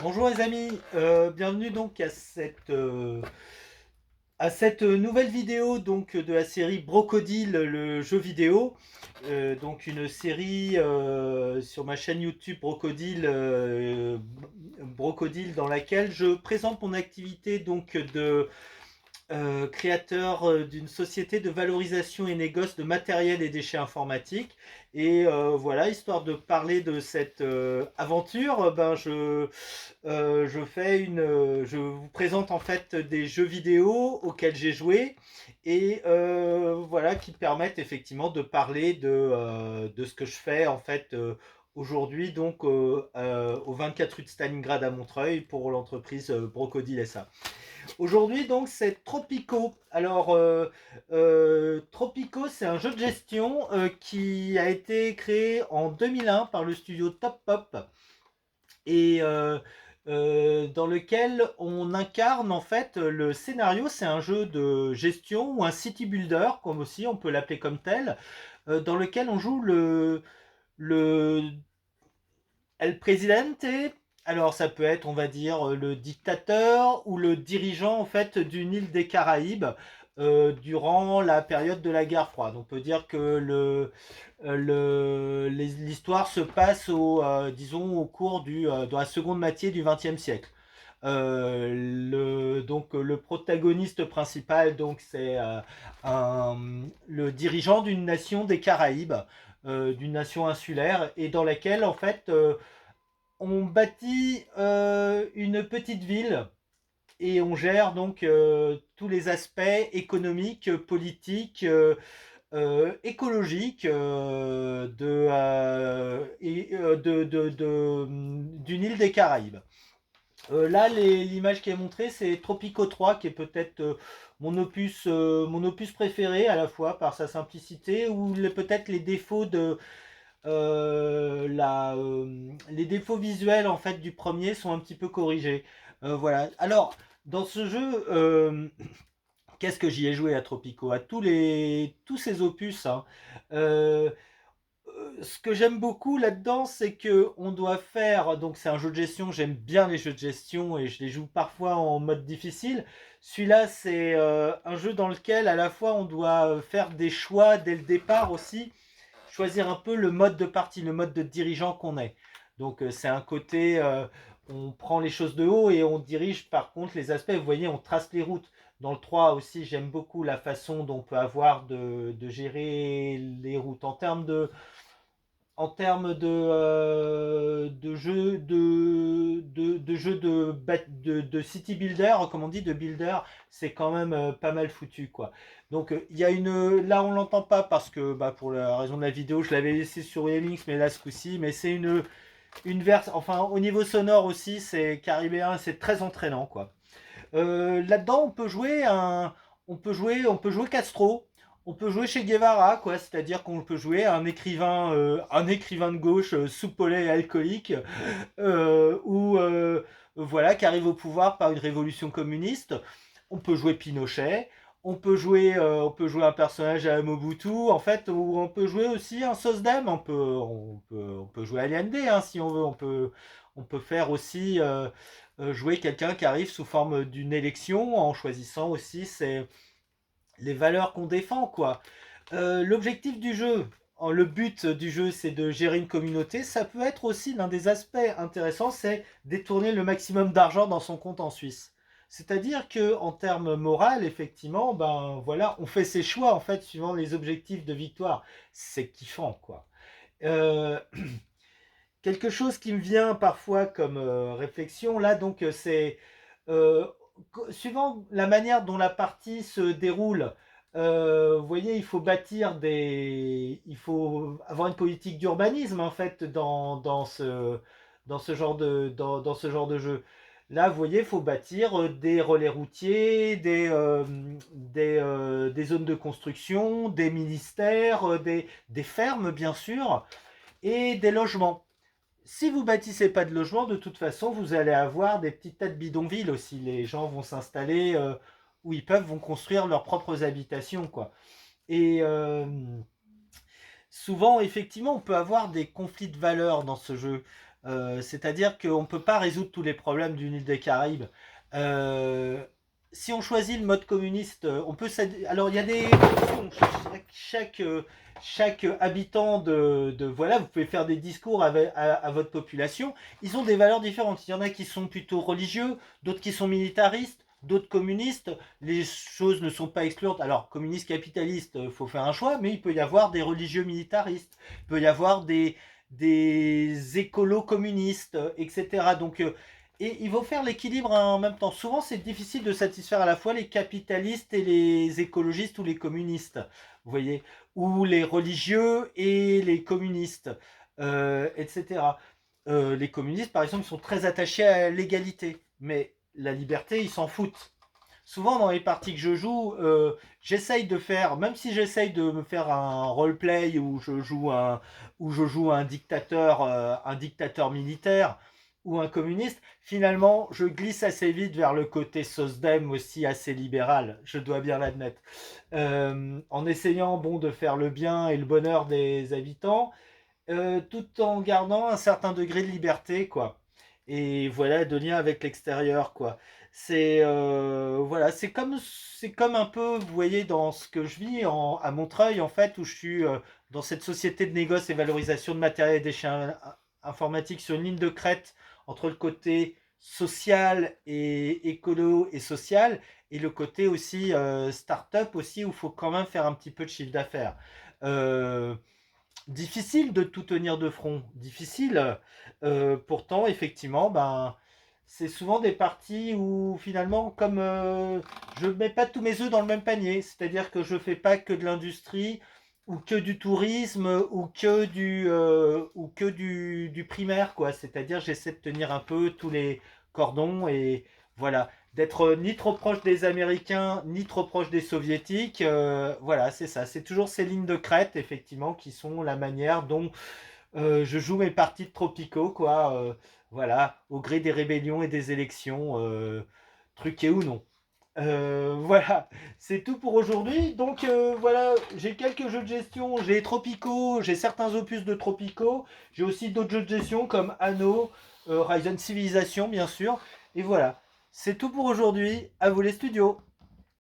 Bonjour les amis, bienvenue donc à cette nouvelle vidéo donc de la série Brocodile, le jeu vidéo. Donc une série sur ma chaîne YouTube Brocodile dans laquelle je présente mon activité donc de créateur d'une société de valorisation et négoce de matériel et déchets informatiques. Et voilà, histoire de parler de cette aventure, je vous présente en fait des jeux vidéo auxquels j'ai joué et voilà qui permettent effectivement de parler de ce que je fais en fait aujourd'hui donc au 24 rue de Stalingrad à Montreuil pour l'entreprise Brocodile SA. Aujourd'hui, donc, c'est Tropico. Alors, Tropico, c'est un jeu de gestion qui a été créé en 2001 par le studio Top Pop et dans lequel on incarne en fait le scénario. C'est un jeu de gestion ou un city builder, comme aussi on peut l'appeler comme tel, dans lequel on joue le El Presidente. Alors ça peut être, on va dire, le dictateur ou le dirigeant en fait d'une île des Caraïbes durant la période de la guerre froide. On peut dire que l'histoire se passe disons, au cours de la seconde moitié du XXe siècle. Donc le protagoniste principal donc c'est le dirigeant d'une nation des Caraïbes, d'une nation insulaire et dans laquelle en fait on bâtit une petite ville et on gère donc tous les aspects économiques, politiques, écologiques d'une île des Caraïbes. Là, l'image qui est montrée, c'est Tropico 3, qui est peut-être mon opus préféré, à la fois par sa simplicité ou peut-être les défauts les défauts visuels en fait du premier sont un petit peu corrigés. Voilà. Alors, dans ce jeu, qu'est-ce que j'y ai joué à Tropico, à tous ces opus, hein. Euh, Ce que j'aime beaucoup là-dedans, c'est que on doit faire. Donc, c'est un jeu de gestion. J'aime bien les jeux de gestion et je les joue parfois en mode difficile. Celui-là, c'est un jeu dans lequel à la fois on doit faire des choix dès le départ aussi, choisir un peu le mode de partie, le mode de dirigeant qu'on est. Donc c'est un côté, on prend les choses de haut et on dirige par contre les aspects. Vous voyez, on trace les routes. Dans le 3 aussi, j'aime beaucoup la façon dont on peut avoir de gérer les routes en termes de jeu de city builder, comme on dit, de builder, c'est quand même pas mal foutu quoi. Donc il y a là on l'entend pas parce que pour la raison de la vidéo je l'avais laissé sur UMX mais là ce coup-ci, mais c'est enfin au niveau sonore aussi c'est caribéen, c'est très entraînant quoi. Là-dedans, on peut jouer Castro, on peut jouer Che Guevara, quoi. C'est-à-dire qu'on peut jouer un écrivain de gauche soupolé et alcoolique, ou voilà, qui arrive au pouvoir par une révolution communiste. On peut jouer Pinochet. On peut jouer un personnage à Mobutu, en fait, ou on peut jouer aussi un Sosdem. On peut jouer Allende, hein, si on veut. On peut faire aussi jouer quelqu'un qui arrive sous forme d'une élection en choisissant aussi les valeurs qu'on défend, quoi. L'objectif du jeu, le but du jeu, c'est de gérer une communauté. Ça peut être aussi l'un des aspects intéressants, c'est détourner le maximum d'argent dans son compte en Suisse. C'est-à-dire que en termes moral, effectivement, ben voilà, on fait ses choix en fait suivant les objectifs de victoire. C'est kiffant, quoi. Euh, Quelque chose qui me vient parfois comme réflexion là, donc c'est euh, suivant la manière dont la partie se déroule. Vous voyez, il faut avoir une politique d'urbanisme en fait dans ce genre de jeu. Là, vous voyez, il faut bâtir des relais routiers, des zones de construction, des ministères, des fermes, bien sûr, et des logements. Si vous bâtissez pas de logement, de toute façon, vous allez avoir des petites tas de bidonvilles aussi. Les gens vont s'installer où ils peuvent, vont construire leurs propres habitations, quoi. Et souvent, effectivement, on peut avoir des conflits de valeurs dans ce jeu. C'est-à-dire qu'on ne peut pas résoudre tous les problèmes d'une île des Caraïbes. Euh, Si on choisit le mode communiste, on peut alors il y a des options. Chaque habitant voilà, vous pouvez faire des discours à votre population. Ils ont des valeurs différentes. Il y en a qui sont plutôt religieux, d'autres qui sont militaristes, d'autres communistes. Les choses ne sont pas excluantes. Alors communiste, capitaliste, il faut faire un choix, mais il peut y avoir des religieux militaristes. Il peut y avoir des écolos communistes, etc. Donc et il faut faire l'équilibre en même temps. Souvent, c'est difficile de satisfaire à la fois les capitalistes et les écologistes ou les communistes, vous voyez, ou les religieux et les communistes, etc. Les communistes, par exemple, sont très attachés à l'égalité, mais la liberté, ils s'en foutent. Souvent, dans les parties que je joue, j'essaye de faire, même si j'essaye de me faire un roleplay où je joue un dictateur militaire ou un communiste, finalement, je glisse assez vite vers le côté SOSDEM aussi assez libéral, je dois bien l'admettre. En essayant, bon, de faire le bien et le bonheur des habitants, tout en gardant un certain degré de liberté, quoi. Et voilà, de lien avec l'extérieur, quoi. Voilà, c'est comme un peu, vous voyez, dans ce que je vis à Montreuil, en fait, où je suis dans cette société de négoce et valorisation de matériel et déchets informatiques sur une ligne de crête entre le côté social et écolo et social et le côté aussi start-up aussi où il faut quand même faire un petit peu de chiffre d'affaires. Euh, Difficile de tout tenir de front, difficile. Pourtant, effectivement, ben, c'est souvent des parties où finalement, comme je ne mets pas tous mes œufs dans le même panier, c'est-à-dire que je ne fais pas que de l'industrie ou que du tourisme ou que du primaire, quoi. C'est-à-dire j'essaie de tenir un peu tous les cordons et voilà, d'être ni trop proche des Américains ni trop proche des Soviétiques. Voilà, c'est ça. C'est toujours ces lignes de crête, effectivement, qui sont la manière dont je joue mes parties de Tropico, quoi. Voilà, au gré des rébellions et des élections, truquées ou non. Voilà, c'est tout pour aujourd'hui. Donc voilà, j'ai quelques jeux de gestion. J'ai Tropico, j'ai certains opus de Tropico. J'ai aussi d'autres jeux de gestion comme Anno, Ryzen Civilization, bien sûr. Et voilà, c'est tout pour aujourd'hui. À vous les studios.